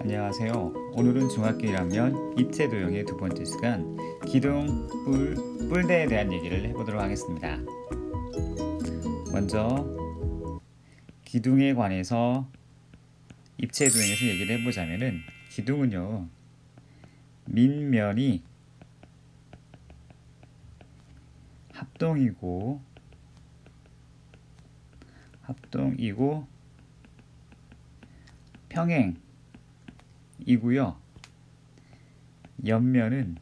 안녕하세요. 오늘은 중학교 1학년 입체도형의 두 번째 시간 기둥, 뿔대에 대한 얘기를 해보도록 하겠습니다. 먼저 기둥에 관해서 입체도형에서 얘기를 해보자면은 기둥은요 밑면이 합동이고 평행이고요. 옆면은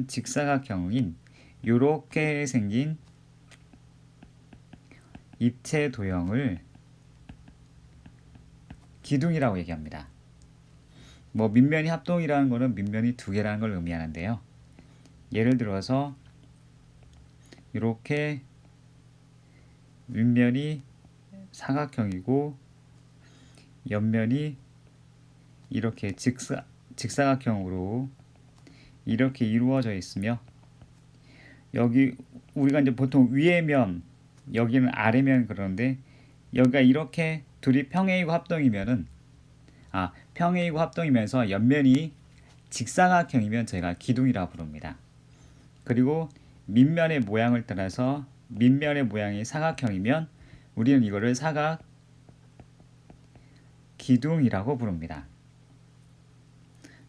직사각형인 요렇게 생긴 입체 도형을 기둥이라고 얘기합니다. 뭐 밑면이 합동이라는 거는 밑면이 두 개라는 걸 의미하는데요. 예를 들어서 이렇게 윗면이 사각형이고 옆면이 이렇게 직사각형으로 이렇게 이루어져 있으며 여기 우리가 이제 보통 위에 면 여기는 아래 면 그러는데 여기가 이렇게 둘이 평행이고 합동이면서 옆면이 직사각형이면 저희가 기둥이라고 부릅니다. 그리고 밑면의 모양을 따라서 밑면의 모양이 사각형이면 우리는 이거를 사각 기둥이라고 부릅니다.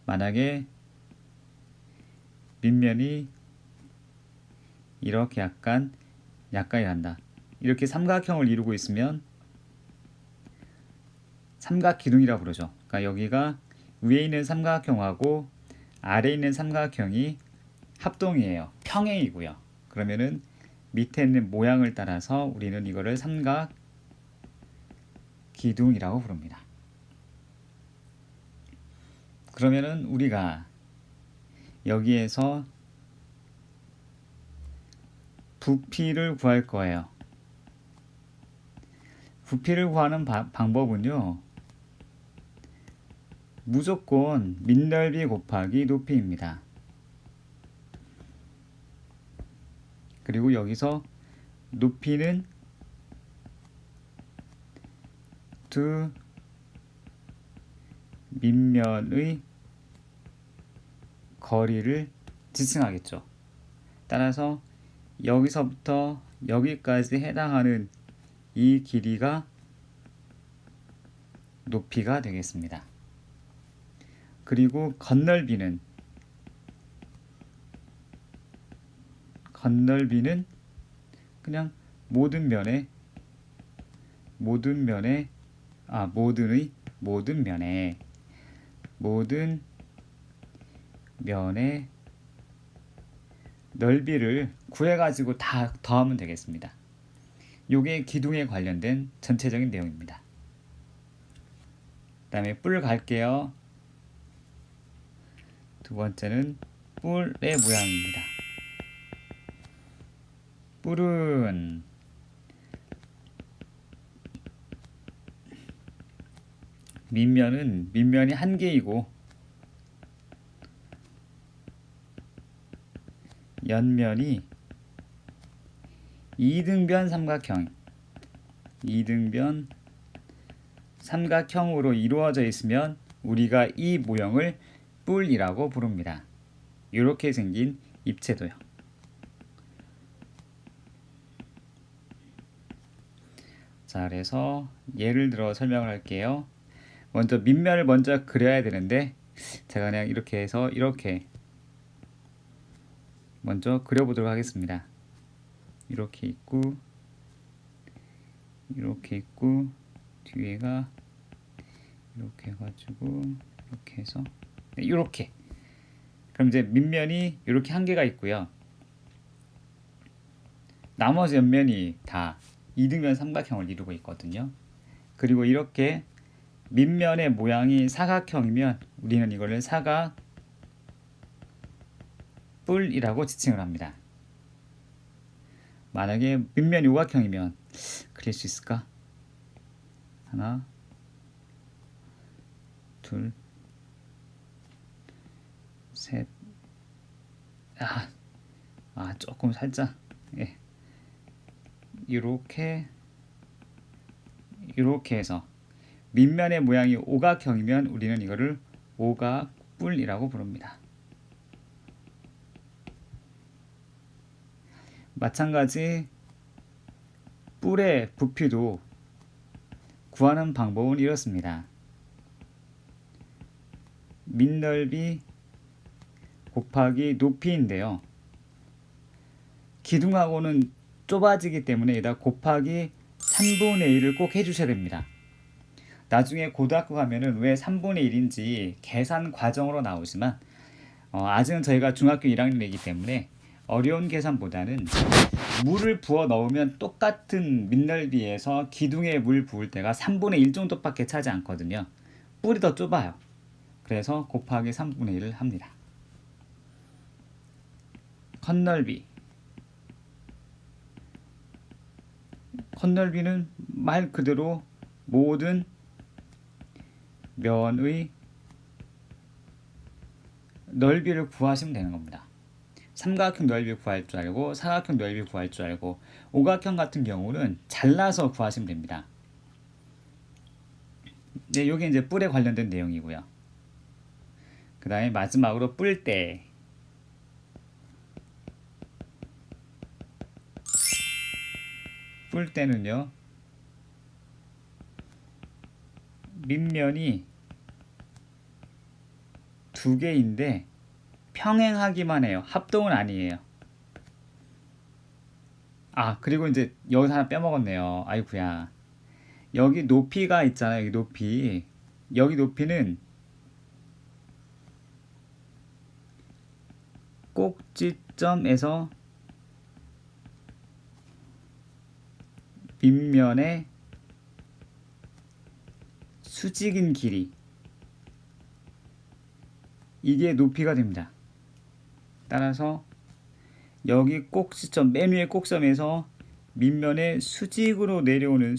만약에 밑면이 이렇게 약간이 한다. 이렇게 삼각형을 이루고 있으면 삼각기둥이라고 부르죠. 그러니까 여기가 위에 있는 삼각형하고 아래에 있는 삼각형이 합동이에요. 평행이고요. 그러면은 밑에 있는 모양을 따라서 우리는 이거를 삼각기둥이라고 부릅니다. 그러면은 우리가 여기에서 부피를 구할 거예요. 부피를 구하는 방법은요. 무조건 밑넓이 곱하기 높이입니다. 그리고 여기서 높이는 두 밑면의 거리를 지칭하겠죠. 따라서 여기서부터 여기까지 해당하는 이 길이가 높이가 되겠습니다. 그리고 건널비는 그냥 모든 면의 넓이를 구해가지고 다 더하면 되겠습니다. 요게 기둥에 관련된 전체적인 내용입니다. 그 다음에 뿔 갈게요. 두 번째는 뿔의 모양입니다. 뿔은 밑면이 한 개이고 옆면이 이등변 삼각형으로 이루어져 있으면 우리가 이 모형을 뿔이라고 부릅니다. 이렇게 생긴 입체도형. 자, 그래서 예를 들어 설명을 할게요. 먼저 밑면을 먼저 그려야 되는데 제가 그냥 이렇게 해서 이렇게 먼저 그려보도록 하겠습니다. 이렇게 있고 뒤에가 이렇게 해가지고 이렇게 해서 이렇게. 그럼 이제 밑면이 이렇게 한 개가 있고요. 나머지 옆면이 다 이등변 삼각형을 이루고 있거든요. 그리고 이렇게 밑면의 모양이 사각형이면 우리는 이거를 사각뿔이라고 지칭을 합니다. 만약에 밑면이 오각형이면 그릴 수 있을까? 하나, 둘, 셋. 조금 살짝. 예. 이렇게 해서 밑면의 모양이 오각형이면 우리는 이거를 오각뿔이라고 부릅니다. 마찬가지 뿔의 부피도 구하는 방법은 이렇습니다. 밑넓이 곱하기 높이인데요. 기둥하고는 좁아지기 때문에 여기다 곱하기 3분의 1을 꼭 해주셔야 됩니다. 나중에 고등학교 가면은 왜 3분의 1인지 계산 과정으로 나오지만 아직은 저희가 중학교 1학년이기 때문에 어려운 계산보다는 물을 부어 넣으면 똑같은 밑넓이에서 기둥에 물 부을 때가 3분의 1 정도밖에 차지 않거든요. 뿔이 더 좁아요. 그래서 곱하기 3분의 1을 합니다. 컷넓이는 말 그대로 모든 면의 넓이를 구하시면 되는 겁니다. 삼각형 넓이 구할 줄 알고 사각형 넓이 구할 줄 알고 오각형 같은 경우는 잘라서 구하시면 됩니다. 네, 여기 이제 뿔에 관련된 내용이고요. 그 다음에 마지막으로 뿔대. 뿔대는요, 밑면이 두 개인데 평행하기만 해요. 합동은 아니에요. 그리고 이제 여기서 하나 빼먹었네요. 아이쿠야. 여기 높이가 있잖아요. 여기 높이. 여기 높이는 꼭지점에서 밑면의 수직인 길이, 이게 높이가 됩니다. 따라서 여기 꼭지점, 맨 위에 꼭점에서 밑면에 수직으로 내려오는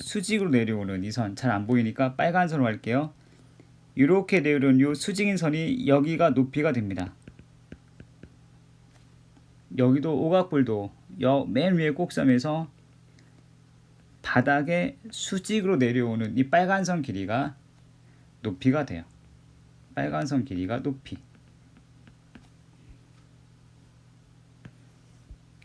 이 선, 잘 안 보이니까 빨간 선으로 할게요. 이렇게 내려오는 이 수직인 선이 여기가 높이가 됩니다. 여기도 오각뿔도 맨 위에 꼭점에서 바닥에 수직으로 내려오는 이 빨간 선 길이가 높이가 돼요. 빨간 선 길이가 높이.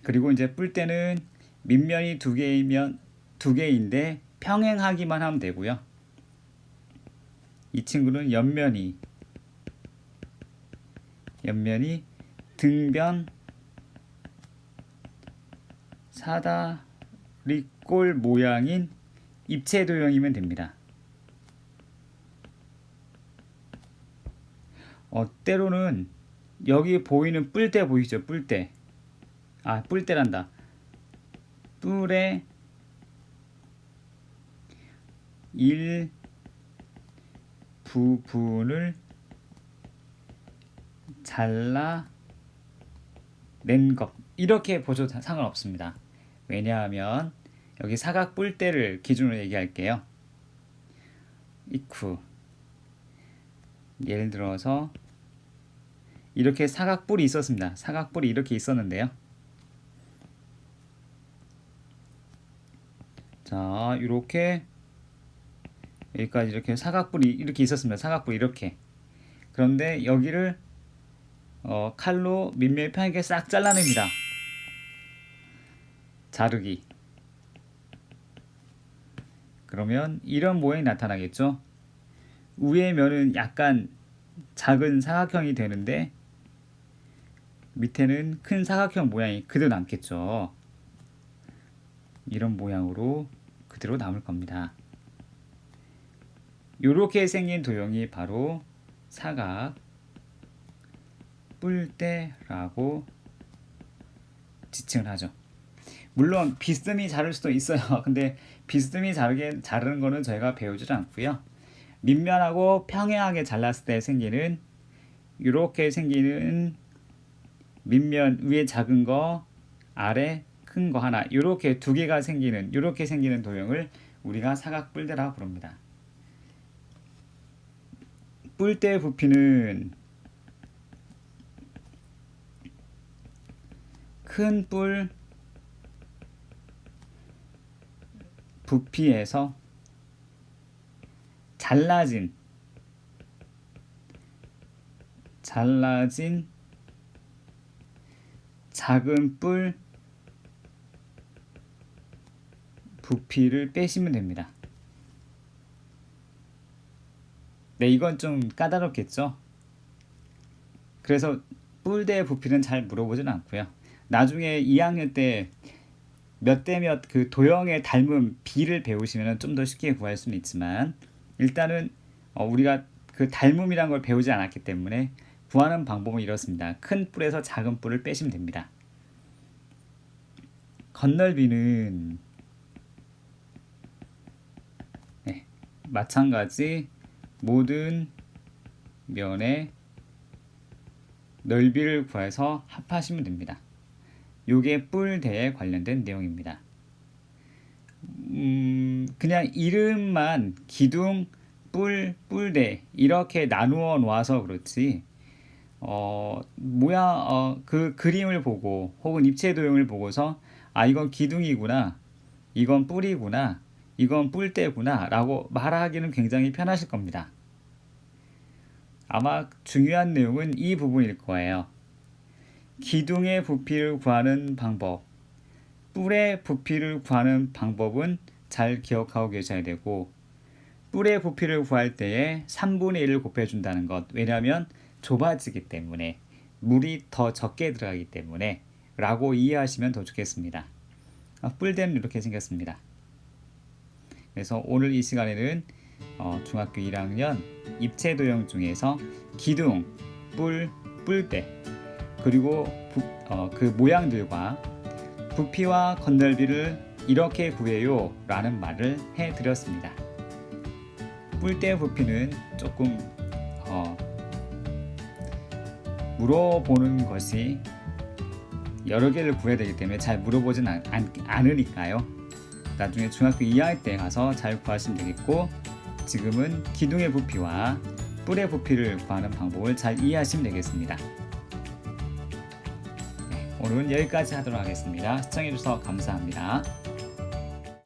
그리고 이제 뿔대는 밑면이 두 개인데 평행하기만 하면 되고요. 이 친구는 옆면이 등변 사다리꼴 모양인 입체 도형이면 됩니다. 때로는 여기 보이는 뿔대 보이죠? 뿔대. 뿔대란다. 뿔의 일부분을 잘라낸 것, 이렇게 보셔도 상관없습니다. 왜냐하면 여기 사각 뿔대를 기준으로 얘기할게요. 예를 들어서 이렇게 사각뿔이 있었습니다. 사각뿔이 이렇게 있었는데요. 자, 이렇게 여기까지 이렇게 사각뿔이 이렇게 있었습니다. 사각뿔이 이렇게. 그런데 여기를 칼로 밑면이 평하게 싹 잘라냅니다. 자르기. 그러면 이런 모양이 나타나겠죠. 위의 면은 약간 작은 사각형이 되는데 밑에는 큰 사각형 모양이 그대로 남겠죠. 이런 모양으로 그대로 남을 겁니다. 이렇게 생긴 도형이 바로 사각 뿔대라고 지칭을 하죠. 물론 비스듬히 자를 수도 있어요. 근데 비스듬히 자르는 거는 저희가 배우지 않고요. 밑면하고 평행하게 잘랐을 때 생기는 이렇게 생기는 밑면 위에 작은 거 아래 큰 거 하나, 이렇게 두 개가 생기는 이렇게 생기는 도형을 우리가 사각 뿔대라고 부릅니다. 뿔대의 부피는 큰 뿔 부피에서 잘라진 작은 뿔 부피를 빼시면 됩니다. 네, 이건 좀 까다롭겠죠? 그래서 뿔 대 부피는 잘 물어보진 않고요. 나중에 2학년 때 몇 대 몇 그 도형에 닮은 비를 배우시면 좀 더 쉽게 구할 수는 있지만 일단은 우리가 그 닮음이란 걸 배우지 않았기 때문에 구하는 방법은 이렇습니다. 큰 뿔에서 작은 뿔을 빼시면 됩니다. 건널비는 네, 마찬가지 모든 면의 넓이를 구해서 합하시면 됩니다. 요게 뿔대에 관련된 내용입니다. 그냥 이름만 기둥, 뿔, 뿔대 이렇게 나누어 놓아서 그렇지 그 그림을 보고 혹은 입체 도형을 보고서 아 이건 기둥이구나, 이건 뿔이구나, 이건 뿔대구나 라고 말하기는 굉장히 편하실 겁니다. 아마 중요한 내용은 이 부분일 거예요. 기둥의 부피를 구하는 방법, 뿔의 부피를 구하는 방법은 잘 기억하고 계셔야 되고 뿔의 부피를 구할 때에 3분의 1을 곱해준다는 것, 왜냐하면 좁아지기 때문에 물이 더 적게 들어가기 때문에 라고 이해하시면 더 좋겠습니다. 뿔대는 이렇게 생겼습니다. 그래서 오늘 이 시간에는 중학교 1학년 입체 도형 중에서 기둥, 뿔, 뿔대 그리고 그 모양들과 부피와 건널비를 이렇게 구해요 라는 말을 해드렸습니다. 뿔대 부피는 조금 물어보는 것이 여러 개를 구해야 되기 때문에 잘 물어보진 않으니까요. 나중에 중학교 2학년 때 가서 잘 구하시면 되겠고 지금은 기둥의 부피와 뿔의 부피를 구하는 방법을 잘 이해하시면 되겠습니다. 네, 오늘은 여기까지 하도록 하겠습니다. 시청해주셔서 감사합니다.